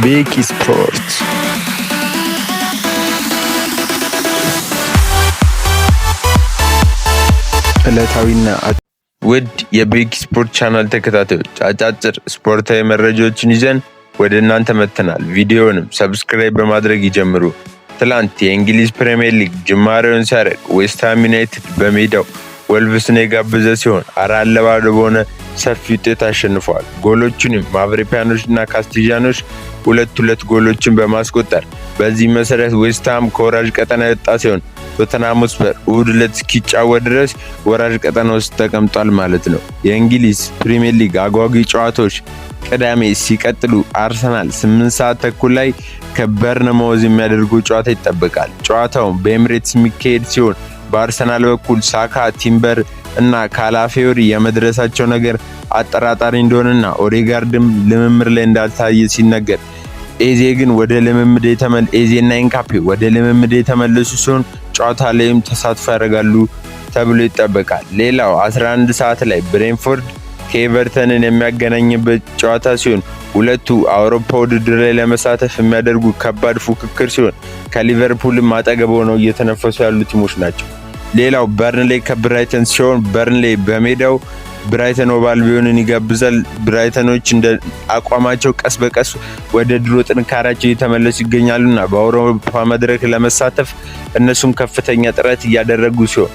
ቤኪ ስፖርት ዕለታዊና ውድ የቤኪ ስፖርት ቻናል ተከታታዮች አጫጭር ስፖርታዊ መረጃዎችን ይዘን ወደ እናንተ መጥተናል። ቪዲዮውንም ሰብስክራይብ በማድረግ ይጀምሩ። ትላንት የእንግሊዝ ፕሪሚየር ሊግ ጅማሬውን ሲያደርግ ዌስትሃም ዩናይትድ በሜዳው ወልቭስን የጋበዘ ሲሆን 4-2 በሆነ ሰፊ ውጤት አሸንፈዋል። ጎሎቹንም ማቭሪፓኖችና ካስቲጃኖች ሁለት ጎሎችን በማስቆጠር በዚህ መሰረት ዌስትሃም ከወራጅ ቀጠና የወጣ ሲሆን ቶተንሃም ስፐር እሁድ ዕለት እስኪጫወት ድረስ ወራጅ ቀጠና ውስጥ ተቀምጧል ማለት ነው። የእንግሊዝ ፕሪሚየር ሊግ አጓጊ ጨዋታዎች ቅዳሜ ሲቀጥሉ አርሰናል 8 ሰዓት ተኩል ላይ ከበርንማውዝ የሚያደርገው ጨዋታ ይጠበቃል። ጨዋታው በኤምሬትስ የሚካሄድ ሲሆን በአርሰናል በኩል ሳካ፣ ቲምበር እና ካላፊዮሪ የመድረሳቸው ነገር አጠራጣሪ እንደሆነና ኦዴጋርድም ልምምድ ላይ እንዳልታየ ሲነገር ኤዜ ግን ወደ ልምምድ ኤዜና ኢንካፔ ወደ ልምምድ የተመለሱ ሲሆን ጨዋታ ላይም ተሳትፎ ያደርጋሉ ተብሎ ይጠበቃል። ሌላው 11 ሰዓት ላይ ብሬንፎርድ ከኤቨርተንን የሚያገናኝበት ጨዋታ ሲሆን ሁለቱ አውሮፓ ውድድር ላይ ለመሳተፍ የሚያደርጉ ከባድ ፉክክር ሲሆን ከሊቨርፑልም አጠገብ ሆነው እየተነፈሱ ያሉ ቲሞች ናቸው። ሌላው በርንሌይ ከብራይተን ሲሆን በርንሌይ በሜዳው ብራይተን ኦቭ አልቢዮንን ይጋብዛል። ብራይተኖች እንደ አቋማቸው ቀስ በቀስ ወደ ድሮ ጥንካሬያቸው እየተመለሱ ይገኛሉና በአውሮፓ መድረክ ለመሳተፍ እነሱም ከፍተኛ ጥረት እያደረጉ ሲሆን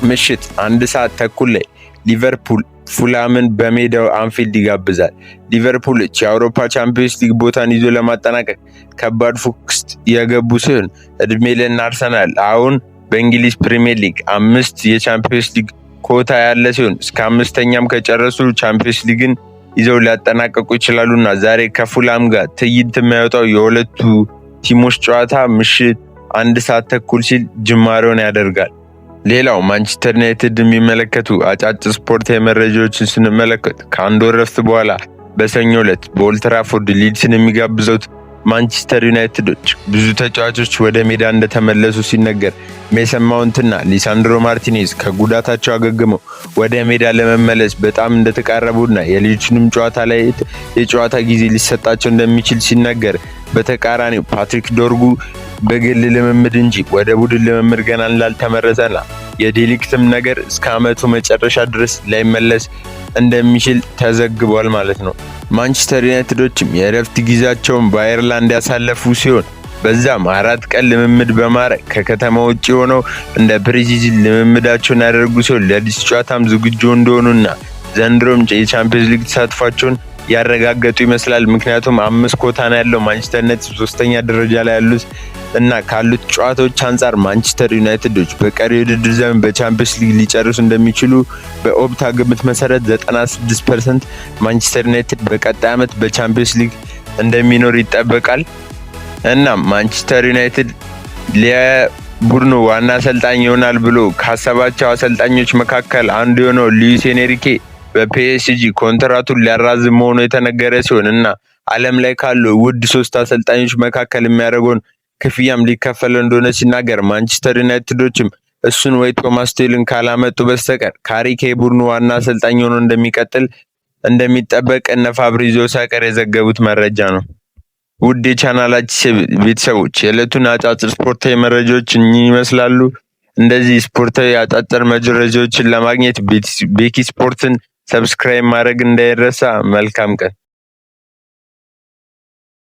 ምሽት 1 ሰዓት ተኩል ላይ ሊቨርፑል ፉላምን በሜዳው አንፊልድ ይጋብዛል። ሊቨርፑሎች የአውሮፓ ቻምፒዮንስ ሊግ ቦታን ይዞ ለማጠናቀቅ ከባድ ፉክክር የገቡ ሲሆን እድሜ ለእነ አርሰናል አሁን በእንግሊዝ ፕሪሚየር ሊግ 5 የቻምፒዮንስ ሊግ ኮታ ያለ ሲሆን እስከ 5ኛም ከጨረሱ ቻምፒዮንስ ሊግን ይዘው ሊያጠናቀቁ ይችላሉና ዛሬ ከፉላም ጋር ትዕይንት የሚያወጣው የሁለቱ ቲሞች ጨዋታ ምሽት 1 ሰዓት ተኩል ሲል ጅማሬውን ያደርጋል። ሌላው ማንቸስተር ዩናይትድ የሚመለከቱ አጫጭር ስፖርታዊ መረጃዎችን ስንመለከት ከአንድ ወር ረፍት በኋላ በሰኞ ዕለት በኦልድ ትራፎርድ ሊድስን የሚጋብዘው ማንቸስተር ዩናይትዶች ብዙ ተጫዋቾች ወደ ሜዳ እንደተመለሱ ሲነገር ሜሰን ማውንትና ሊሳንድሮ ማርቲኔዝ ከጉዳታቸው አገግመው ወደ ሜዳ ለመመለስ በጣም እንደተቃረቡና የሊድስንም ጨዋታ ላይ የጨዋታ ጊዜ ሊሰጣቸው እንደሚችል ሲነገር፣ በተቃራኒው ፓትሪክ ዶርጉ በግል ልምምድ እንጂ ወደ ቡድን ልምምድ ገና እንዳልተመረጠና የዴሊክትም ነገር እስከ ዓመቱ መጨረሻ ድረስ ላይመለስ እንደሚችል ተዘግቧል ማለት ነው። ማንቸስተር ዩናይትዶችም የእረፍት ጊዜያቸውን በአየርላንድ ያሳለፉ ሲሆን በዛም 4 ቀን ልምምድ በማድረግ ከከተማ ውጭ ሆነው እንደ ፕሪሲዝን ልምምዳቸውን ያደርጉ ሲሆን ለአዲስ ጨዋታም ዝግጁ እንደሆኑና ዘንድሮም የቻምፒዮንስ ሊግ ተሳትፏቸውን ያረጋገጡ ይመስላል። ምክንያቱም 5 ኮታ ነው ያለው ማንቸስተር ዩናይትድ 3ኛ ደረጃ ላይ ያሉት እና ካሉት ጨዋታዎች አንጻር ማንቸስተር ዩናይትዶች በቀሪው የውድድር ዘመን በቻምፒዮንስ ሊግ ሊጨርሱ እንደሚችሉ በኦፕታ ግምት መሰረት 96% ማንቸስተር ዩናይትድ በቀጣይ ዓመት በቻምፒዮንስ ሊግ እንደሚኖር ይጠበቃል። እና ማንቸስተር ዩናይትድ ለቡድኑ ዋና አሰልጣኝ ይሆናል ብሎ ካሰባቸው አሰልጣኞች መካከል አንዱ የሆነው ሉዊስ ኤንሪኬ በፒኤስጂ ኮንትራቱን ሊያራዝም መሆኑ የተነገረ ሲሆን እና ዓለም ላይ ካሉ ውድ 3 አሰልጣኞች መካከል የሚያደርገውን ክፍያም ሊከፈለው እንደሆነ ሲናገር፣ ማንቸስተር ዩናይትዶችም እሱን ወይ ቶማስ ቱሄልን ካላመጡ በስተቀር ካሪኬ ቡድኑ ዋና አሰልጣኝ ሆኖ እንደሚቀጥል እንደሚጠበቅ እነ ፋብሪዚዮ ሳቀር የዘገቡት መረጃ ነው። ውድ የቻናላችን ቤተሰቦች የዕለቱን አጫጭር ስፖርታዊ መረጃዎች ይመስላሉ። እንደዚህ ስፖርታዊ አጫጭር መረጃዎችን ለማግኘት ቤኪ ስፖርትን ሰብስክራይብ ማድረግ እንዳይረሳ። መልካም ቀን።